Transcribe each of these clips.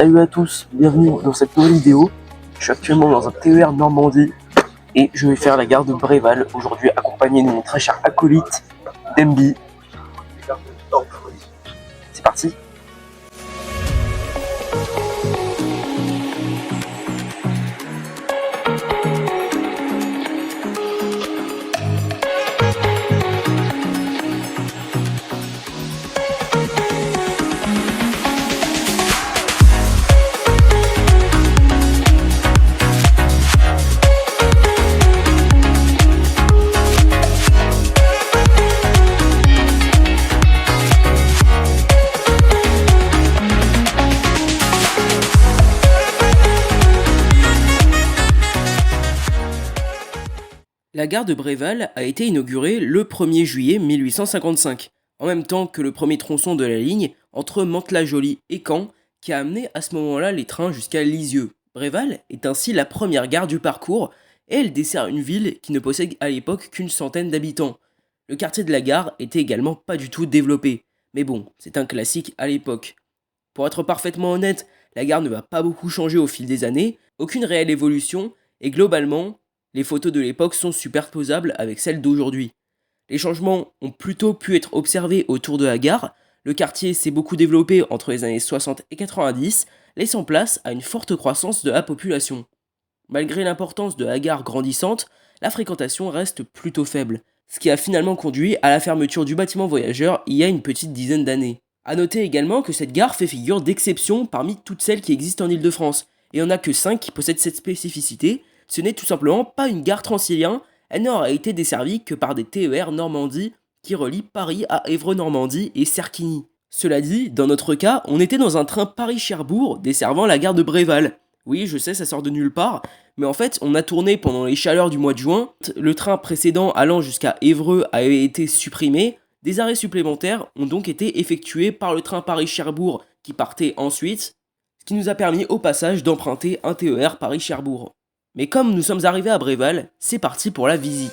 Salut à tous, bienvenue dans cette nouvelle vidéo. Je suis actuellement dans un TER Normandie et je vais faire la gare de Bréval aujourd'hui accompagné de mon très cher acolyte Demby. C'est parti. La gare de Bréval a été inaugurée le 1er juillet 1855, en même temps que le premier tronçon de la ligne entre Mantes-la-Jolie et Caen, qui a amené à ce moment-là les trains jusqu'à Lisieux. Bréval est ainsi la première gare du parcours, et elle dessert une ville qui ne possède à l'époque qu'une centaine d'habitants. Le quartier de la gare était également pas du tout développé, mais bon, c'est un classique à l'époque. Pour être parfaitement honnête, la gare ne va pas beaucoup changer au fil des années, aucune réelle évolution, et globalement, les photos de l'époque sont superposables avec celles d'aujourd'hui. Les changements ont plutôt pu être observés autour de la gare, le quartier s'est beaucoup développé entre les années 60 et 90, laissant place à une forte croissance de la population. Malgré l'importance de la gare grandissante, la fréquentation reste plutôt faible, ce qui a finalement conduit à la fermeture du bâtiment voyageur il y a une petite dizaine d'années. A noter également que cette gare fait figure d'exception parmi toutes celles qui existent en Ile-de-France, et il n'y en a que 5 qui possèdent cette spécificité. Ce n'est tout simplement pas une gare Transilien, elle n'aura été desservie que par des TER Normandie qui relient Paris à Évreux-Normandie et Serquigny. Cela dit, dans notre cas, on était dans un train Paris-Cherbourg desservant la gare de Bréval. Oui, je sais, ça sort de nulle part, mais en fait, on a tourné pendant les chaleurs du mois de juin, le train précédent allant jusqu'à Évreux avait été supprimé, des arrêts supplémentaires ont donc été effectués par le train Paris-Cherbourg qui partait ensuite, ce qui nous a permis au passage d'emprunter un TER Paris-Cherbourg. Mais comme nous sommes arrivés à Bréval, c'est parti pour la visite.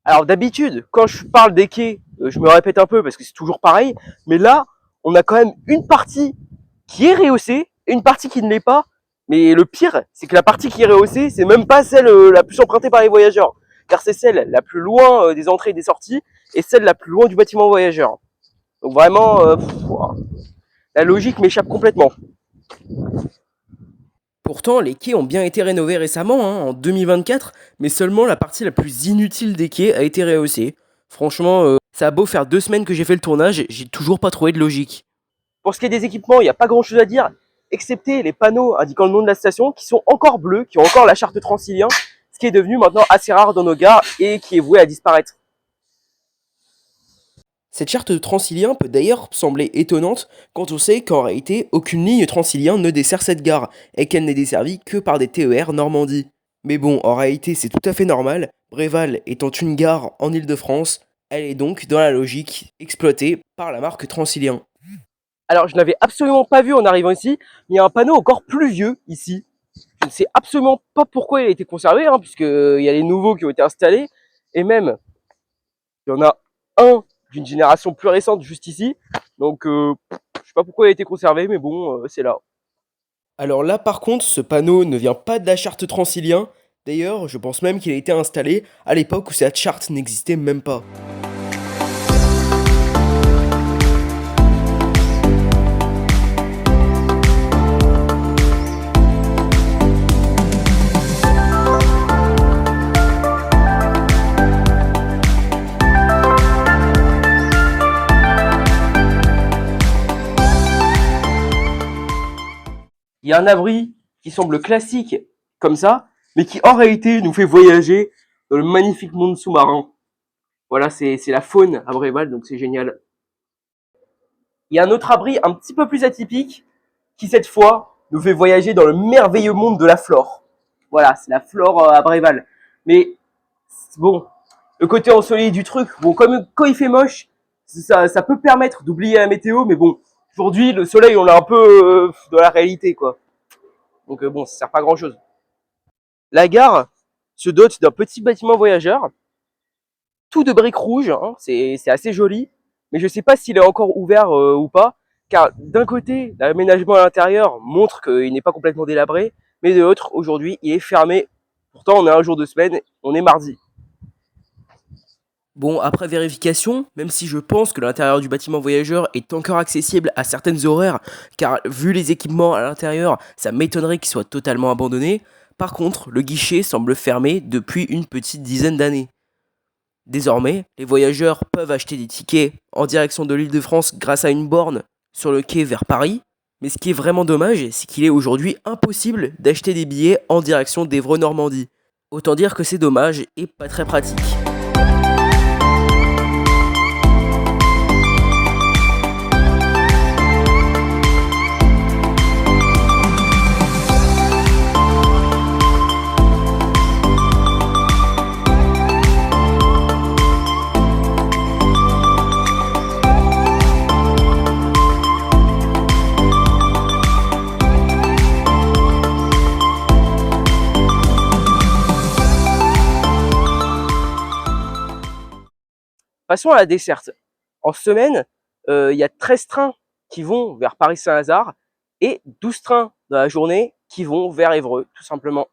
Alors d'habitude, quand je parle des quais, je me répète un peu parce que c'est toujours pareil, mais là, on a quand même une partie qui est rehaussée et une partie qui ne l'est pas. Mais le pire, c'est que la partie qui est rehaussée, c'est même pas celle la plus empruntée par les voyageurs, car c'est celle la plus loin des entrées et des sorties et celle la plus loin du bâtiment voyageur. Donc vraiment, la logique m'échappe complètement. Pourtant, les quais ont bien été rénovés récemment, en 2024, mais seulement la partie la plus inutile des quais a été rehaussée. Franchement, ça a beau faire 2 semaines que j'ai fait le tournage, j'ai toujours pas trouvé de logique. Pour ce qui est des équipements, il n'y a pas grand chose à dire, excepté les panneaux indiquant le nom de la station, qui sont encore bleus, qui ont encore la charte Transilien, ce qui est devenu maintenant assez rare dans nos gares et qui est voué à disparaître. Cette charte Transilien peut d'ailleurs sembler étonnante quand on sait qu'en réalité, aucune ligne Transilien ne dessert cette gare et qu'elle n'est desservie que par des TER Normandie. Mais bon, en réalité, c'est tout à fait normal. Bréval étant une gare en Ile-de-France, elle est donc dans la logique exploitée par la marque Transilien. Alors, je n'avais absolument pas vu en arrivant ici, mais il y a un panneau encore plus vieux ici. Je ne sais absolument pas pourquoi il a été conservé, puisqu'il y a les nouveaux qui ont été installés, et même, il y en a un d'une génération plus récente juste ici, donc je sais pas pourquoi il a été conservé, mais bon, c'est là. Alors là, par contre, ce panneau ne vient pas de la charte Transilien. D'ailleurs, je pense même qu'il a été installé à l'époque où cette charte n'existait même pas. Il y a un abri qui semble classique comme ça, mais qui en réalité nous fait voyager dans le magnifique monde sous-marin. Voilà, c'est la faune à Bréval, donc c'est génial. Il y a un autre abri un petit peu plus atypique, qui cette fois nous fait voyager dans le merveilleux monde de la flore. Voilà, c'est la flore à Bréval. Mais bon, le côté ensoleillé du truc, bon, comme quand il fait moche, ça peut permettre d'oublier la météo, mais bon, aujourd'hui, le soleil, on l'a un peu dans la réalité, quoi. Donc bon, ça sert pas à grand chose. La gare se dote d'un petit bâtiment voyageur, tout de briques rouges, hein, c'est assez joli, mais je sais pas s'il est encore ouvert ou pas, car d'un côté, l'aménagement à l'intérieur montre qu'il n'est pas complètement délabré, mais de l'autre, aujourd'hui, il est fermé. Pourtant, on est un jour de semaine, on est mardi. Bon, après vérification, même si je pense que l'intérieur du bâtiment voyageur est encore accessible à certaines horaires, car vu les équipements à l'intérieur, ça m'étonnerait qu'il soit totalement abandonné, par contre, le guichet semble fermé depuis une petite dizaine d'années. Désormais, les voyageurs peuvent acheter des tickets en direction de l'Île-de-France grâce à une borne sur le quai vers Paris, mais ce qui est vraiment dommage, c'est qu'il est aujourd'hui impossible d'acheter des billets en direction d'Évreux-Normandie. Autant dire que c'est dommage et pas très pratique. Passons à la desserte. En semaine, il y a 13 trains qui vont vers Paris-Saint-Lazare et 12 trains dans la journée qui vont vers Évreux, tout simplement.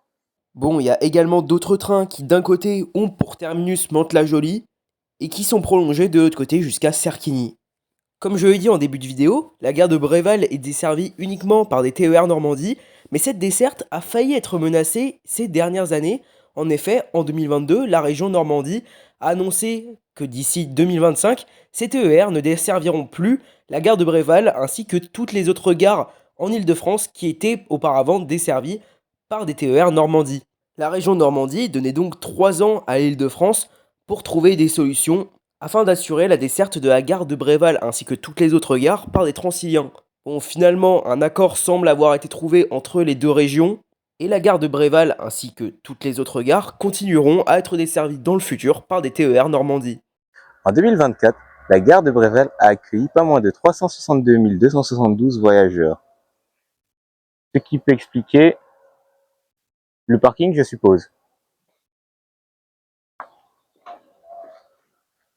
Bon, il y a également d'autres trains qui d'un côté ont pour terminus Mantes-la-Jolie et qui sont prolongés de l'autre côté jusqu'à Serquigny. Comme je l'ai dit en début de vidéo, la gare de Bréval est desservie uniquement par des TER Normandie, mais cette desserte a failli être menacée ces dernières années. En effet, en 2022, la région Normandie a annoncé que d'ici 2025, ces TER ne desserviront plus la gare de Bréval ainsi que toutes les autres gares en Île-de-France qui étaient auparavant desservies par des TER Normandie. La région Normandie donnait donc 3 ans à l'Île-de-France pour trouver des solutions afin d'assurer la desserte de la gare de Bréval ainsi que toutes les autres gares par des Transiliens. Bon, finalement, un accord semble avoir été trouvé entre les deux régions, et la gare de Bréval ainsi que toutes les autres gares continueront à être desservies dans le futur par des TER Normandie. En 2024, la gare de Bréval a accueilli pas moins de 362 272 voyageurs. Ce qui peut expliquer le parking, je suppose.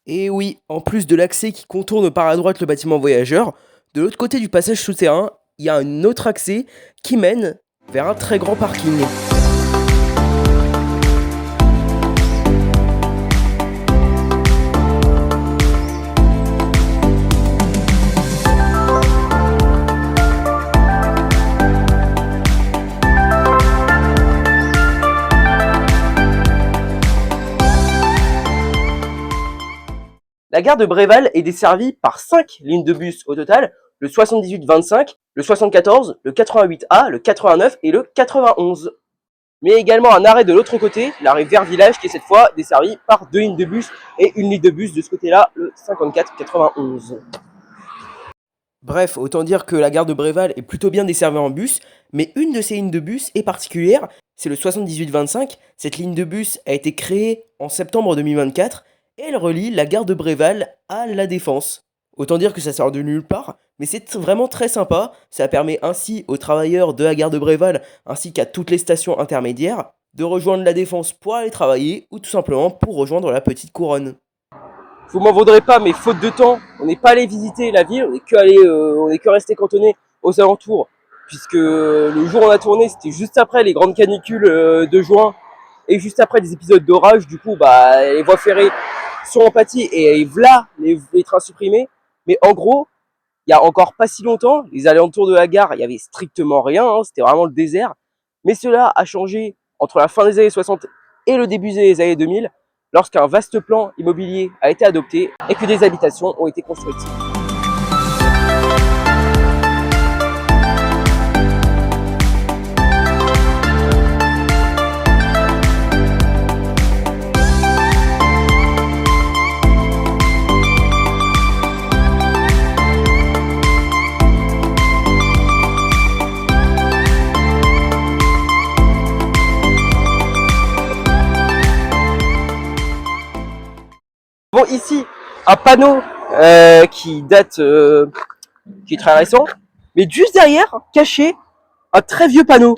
Et oui, en plus de l'accès qui contourne par la droite le bâtiment voyageur, de l'autre côté du passage souterrain, il y a un autre accès qui mène vers un très grand parking. La gare de Bréval est desservie par 5 lignes de bus au total, le 78-25, le 74, le 88A, le 89 et le 91. Mais également un arrêt de l'autre côté, l'arrêt vers Village, qui est cette fois desservi par 2 lignes de bus et une ligne de bus de ce côté-là, le 54-91. Bref, autant dire que la gare de Bréval est plutôt bien desservie en bus, mais une de ces lignes de bus est particulière, c'est le 78-25. Cette ligne de bus a été créée en septembre 2024 et elle relie la gare de Bréval à La Défense. Autant dire que ça sort de nulle part, mais c'est vraiment très sympa, ça permet ainsi aux travailleurs de la gare de Bréval ainsi qu'à toutes les stations intermédiaires de rejoindre La Défense pour aller travailler ou tout simplement pour rejoindre la petite couronne. Vous m'en vaudrez pas, mais faute de temps, on n'est pas allé visiter la ville, on n'est que resté cantonné aux alentours, puisque le jour où on a tourné, c'était juste après les grandes canicules de juin et juste après des épisodes d'orage. Du coup, les voies ferrées sont en pâtis et voilà les trains supprimés. Mais en gros, il y a encore pas si longtemps, les alentours de la gare, il y avait strictement rien, hein, c'était vraiment le désert. Mais cela a changé entre la fin des années 60 et le début des années 2000, lorsqu'un vaste plan immobilier a été adopté et que des habitations ont été construites. Bon, ici, un panneau qui date, qui est très récent. Mais juste derrière, caché, un très vieux panneau.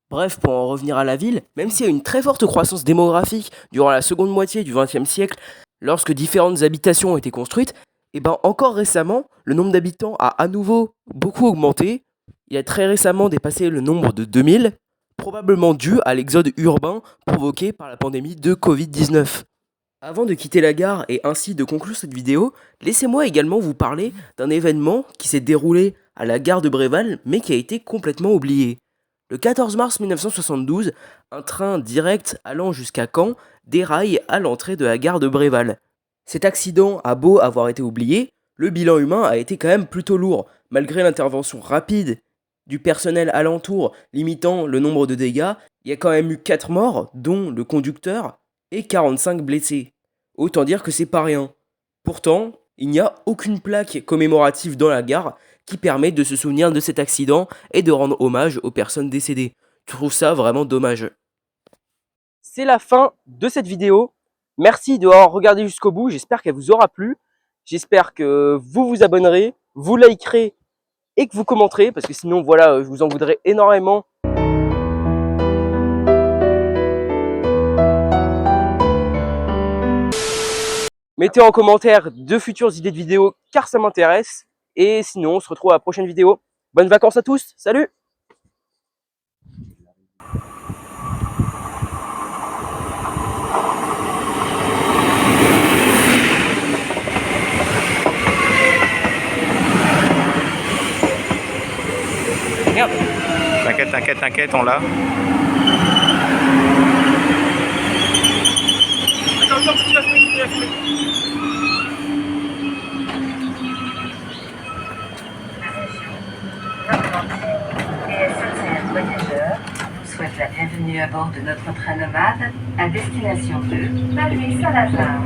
Bref, pour en revenir à la ville, même s'il y a une très forte croissance démographique durant la seconde moitié du XXe siècle, lorsque différentes habitations ont été construites, et ben encore récemment, le nombre d'habitants a à nouveau beaucoup augmenté. Il a très récemment dépassé le nombre de 2000, probablement dû à l'exode urbain provoqué par la pandémie de Covid-19. Avant de quitter la gare et ainsi de conclure cette vidéo, laissez-moi également vous parler d'un événement qui s'est déroulé à la gare de Bréval mais qui a été complètement oublié. Le 14 mars 1972, un train direct allant jusqu'à Caen déraille à l'entrée de la gare de Bréval. Cet accident a beau avoir été oublié, le bilan humain a été quand même plutôt lourd, malgré l'intervention rapide du personnel alentour limitant le nombre de dégâts. Il y a quand même eu 4 morts, dont le conducteur, et 45 blessés. Autant dire que c'est pas rien. Pourtant, il n'y a aucune plaque commémorative dans la gare qui permet de se souvenir de cet accident et de rendre hommage aux personnes décédées. Je trouve ça vraiment dommage. C'est la fin de cette vidéo. Merci d'avoir regardé jusqu'au bout. J'espère qu'elle vous aura plu. J'espère que vous vous abonnerez, vous likerez et que vous commenterez, parce que sinon, voilà, je vous en voudrais énormément. Mettez en commentaire de futures idées de vidéos, car ça m'intéresse. Et sinon, on se retrouve à la prochaine vidéo. Bonnes vacances à tous. Salut! Merde. T'inquiète, t'inquiète, t'inquiète, on l'a. Attends, tu vas filmer. Et SNCF Voyageurs vous souhaite la bienvenue à bord de notre train nomade à destination de Paris-Saint-Lazare.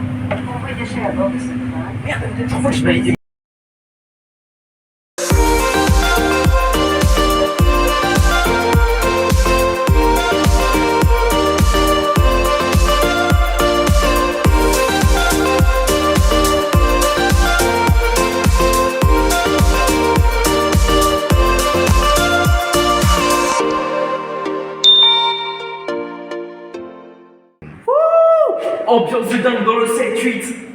Pour voyager à bord de ce train, Merde, je crois que je valide. Ambiance de dingue dans le 7-8.